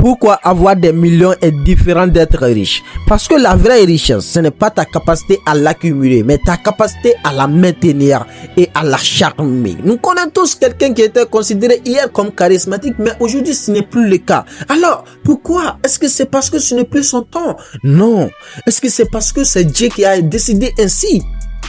Pourquoi avoir des millions est différent d'être riche? Parce que la vraie richesse, ce n'est pas ta capacité à l'accumuler, mais ta capacité à la maintenir et à la charmer. Nous connaissons tous quelqu'un qui était considéré hier comme charismatique, mais aujourd'hui ce n'est plus le cas. Alors, pourquoi? Est-ce que c'est parce que ce n'est plus son temps? Non. Est-ce que c'est parce que c'est Dieu qui a décidé ainsi?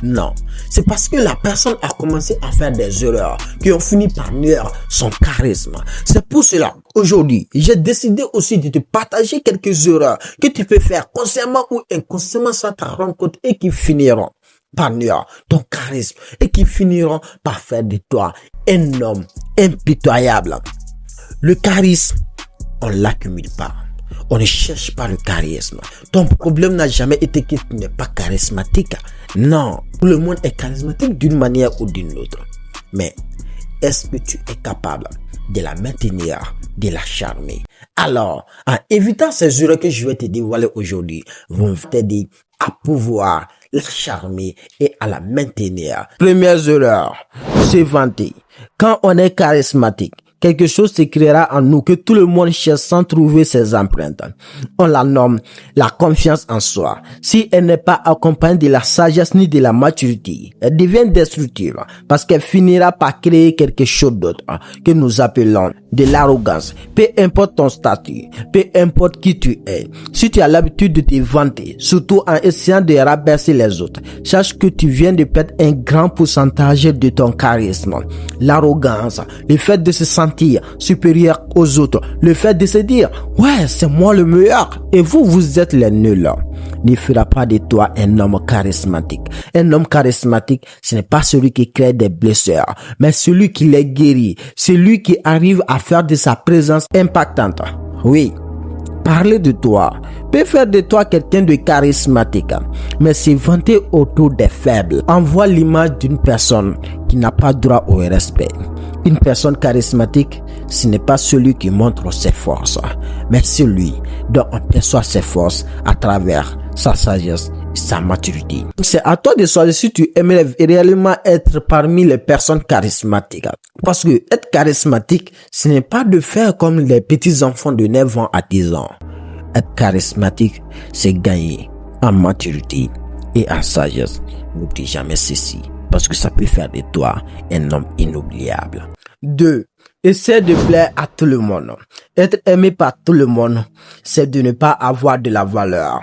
Non, c'est parce que la personne a commencé à faire des erreurs qui ont fini par nuire son charisme. C'est pour cela, aujourd'hui, j'ai décidé aussi de te partager quelques erreurs que tu peux faire consciemment ou inconsciemment sans t'en rendre compte et qui finiront par nuire ton charisme et qui finiront par faire de toi un homme impitoyable. Le charisme, on l'accumule pas. On ne cherche pas le charisme. Ton problème n'a jamais été que tu n'es pas charismatique. Non, tout le monde est charismatique d'une manière ou d'une autre. Mais est-ce que tu es capable de la maintenir, de la charmer? Alors, en évitant ces erreurs que je vais te dévoiler aujourd'hui, vont t'aider à pouvoir la charmer et à la maintenir. Première erreur, se vanter. Quand on est charismatique, quelque chose se créera en nous que tout le monde cherche sans trouver ses empreintes. On la nomme la confiance en soi. Si elle n'est pas accompagnée de la sagesse ni de la maturité, elle devient destructive parce qu'elle finira par créer quelque chose d'autre que nous appelons de l'arrogance. Peu importe ton statut, peu importe qui tu es, si tu as l'habitude de te vanter, surtout en essayant de rabaisser les autres, sache que tu viens de perdre un grand pourcentage de ton charisme. L'arrogance, le fait de se sentir supérieur aux autres, le fait de se dire ouais, c'est moi le meilleur et vous êtes les nuls, ne fera pas de toi un homme charismatique. Un homme charismatique, ce n'est pas celui qui crée des blessures, mais celui qui les guérit, celui qui arrive à faire de sa présence impactante. Oui, parler de toi peut faire de toi quelqu'un de charismatique, mais se vanter autour des faibles envoie l'image d'une personne qui n'a pas droit au respect. Une personne charismatique, ce n'est pas celui qui montre ses forces, mais celui dont on perçoit ses forces à travers sa sagesse et sa maturité. C'est à toi de choisir si tu aimerais réellement être parmi les personnes charismatiques. Parce que être charismatique, ce n'est pas de faire comme les petits enfants de 9 ans à 10 ans. Être charismatique, c'est gagner en maturité et en sagesse. N'oublie jamais ceci, parce que ça peut faire de toi un homme inoubliable. 2. Essaie de plaire à tout le monde. Être aimé par tout le monde, c'est de ne pas avoir de la valeur.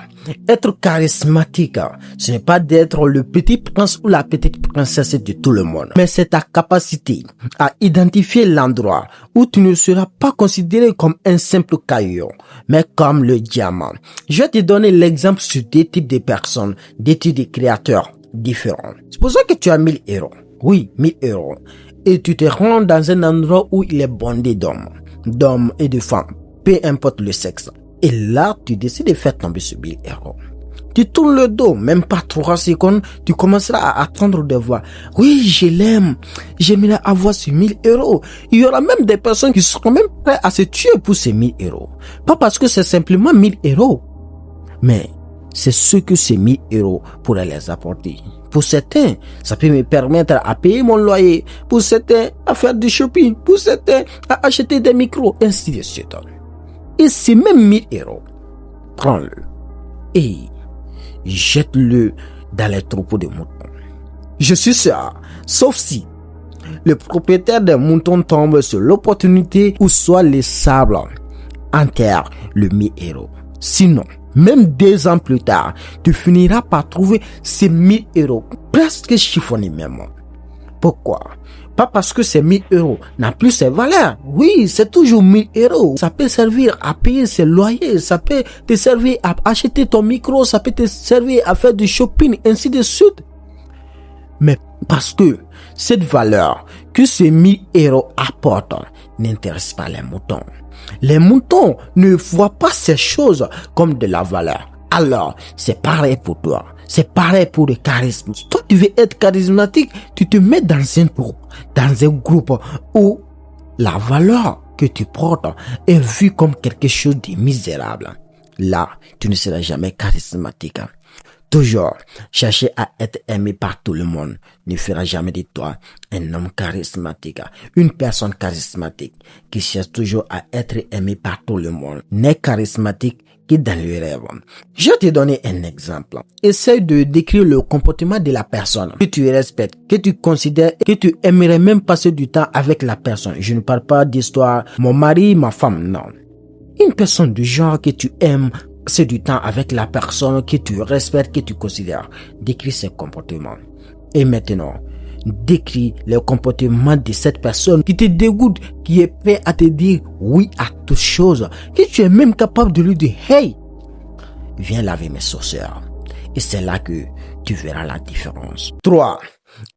Être charismatique, ce n'est pas d'être le petit prince ou la petite princesse de tout le monde, mais c'est ta capacité à identifier l'endroit où tu ne seras pas considéré comme un simple caillou, mais comme le diamant. Je vais te donner l'exemple sur deux types de personnes, deux types de créateurs différents. Supposons que tu as 1000 euros. Oui, 1000 euros. Et tu te rends dans un endroit où il est bondé d'hommes et de femmes, peu importe le sexe. Et là, tu décides de faire tomber ce 1000 euros. Tu tournes le dos, même pas 3 secondes, tu commenceras à attendre de voir. Oui, je l'aime. J'aimerais avoir ces 1000 euros. Il y aura même des personnes qui seront même prêtes à se tuer pour ces 1000 euros. Pas parce que c'est simplement 1000 euros, mais c'est ce que ces 1000 euros pourraient les apporter. Pour certains, ça peut me permettre à payer mon loyer. Pour certains, à faire du shopping. Pour certains, à acheter des micros, ainsi de suite. Et ces même 1000 euros, prends-le et jette-le dans les troupeaux de moutons. Je suis sûr, sauf si le propriétaire des moutons tombe sur l'opportunité ou soit les sables enterrent le 1000 euros. Sinon, même 2 ans plus tard, tu finiras par trouver ces 1000 euros presque chiffonnés même. Pourquoi? Pas parce que ces 1000 euros n'ont plus ses valeurs. Oui, c'est toujours 1000 euros. Ça peut servir à payer ses loyers, ça peut te servir à acheter ton micro, ça peut te servir à faire du shopping, ainsi de suite. Mais parce que cette valeur que ces 1000 euros apportent n'intéresse pas les moutons. Les moutons ne voient pas ces choses comme de la valeur. Alors, c'est pareil pour toi. C'est pareil pour le charisme. Si toi, tu veux être charismatique, tu te mets dans un groupe où la valeur que tu portes est vue comme quelque chose de misérable. Là, tu ne seras jamais charismatique. toujours chercher à être aimé par tout le monde ne fera jamais de toi un homme charismatique. Une personne charismatique qui cherche toujours à être aimé par tout le monde n'est charismatique que dans le rêve. Je vais te donner un exemple. Essaye de décrire le comportement de la personne que tu respectes, que tu considères, que tu aimerais même passer du temps avec la personne. Je ne parle pas d'histoire, mon mari, ma femme, non. Une personne du genre que tu aimes, c'est du temps avec la personne que tu respectes, que tu considères. Décris ses comportements. Et maintenant, décris le comportement de cette personne qui te dégoûte, qui est prêt à te dire oui à toute chose, que tu es même capable de lui dire hey, viens laver mes sauceurs. Et c'est là que tu verras la différence. 3.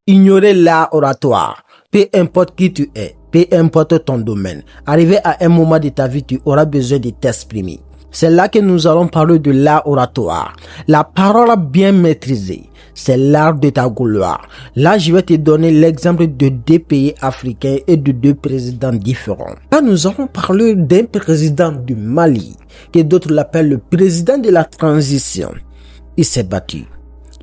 Ignorer l'art oratoire. Peu importe qui tu es, peu importe ton domaine, arrivé à un moment de ta vie, tu auras besoin de t'exprimer. C'est là que nous allons parler de l'art oratoire. La parole bien maîtrisée, c'est l'art de ta gloire. Là, je vais te donner l'exemple de 2 pays africains et de 2 présidents différents. Là, nous allons parler d'un président du Mali, que d'autres l'appellent le président de la transition. Il s'est battu.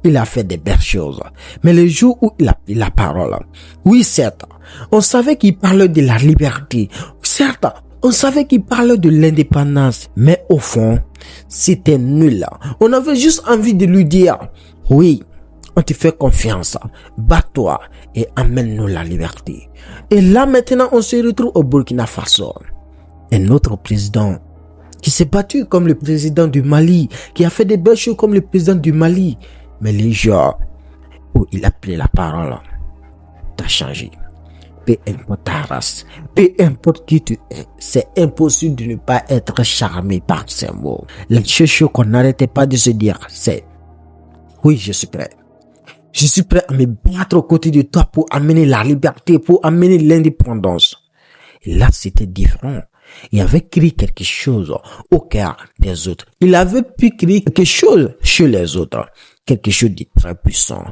Il a fait des belles choses. Mais le jour où il a pris la parole, oui, certes, on savait qu'il parlait de la liberté. Certes, on savait qu'il parlait de l'indépendance. Mais au fond, c'était nul. On avait juste envie de lui dire, oui, on te fait confiance. Bats-toi et amène-nous la liberté. Et là, maintenant, on se retrouve au Burkina Faso. Un autre président qui s'est battu comme le président du Mali, qui a fait des belles choses comme le président du Mali. Mais les jours où il a pris la parole, t'as changé. Peu importe ta race, peu importe qui tu es, c'est impossible de ne pas être charmé par ces mots. La chose qu'on n'arrêtait pas de se dire, c'est oui, je suis prêt. Je suis prêt à me battre aux côtés de toi pour amener la liberté, pour amener l'indépendance. Et là, c'était différent. Il avait créé quelque chose au cœur des autres. Il avait pu créer quelque chose chez les autres. Quelque chose de très puissant.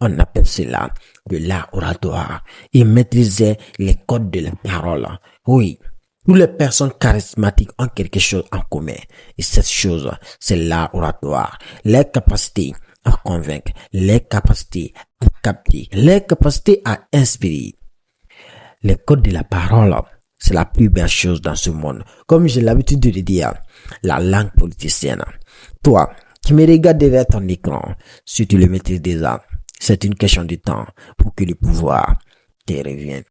On appelle cela de l'art oratoire. Il maîtrisait les codes de la parole. Oui. Toutes les personnes charismatiques ont quelque chose en commun. Et cette chose, c'est l'art oratoire. Les capacités à convaincre, les capacités à capter, les capacités à inspirer. Les codes de la parole, c'est la plus belle chose dans ce monde. Comme j'ai l'habitude de le dire, la langue politicienne. Toi, qui me regardes derrière ton écran, si tu le maîtrises déjà, c'est une question de temps pour que le pouvoir te revienne.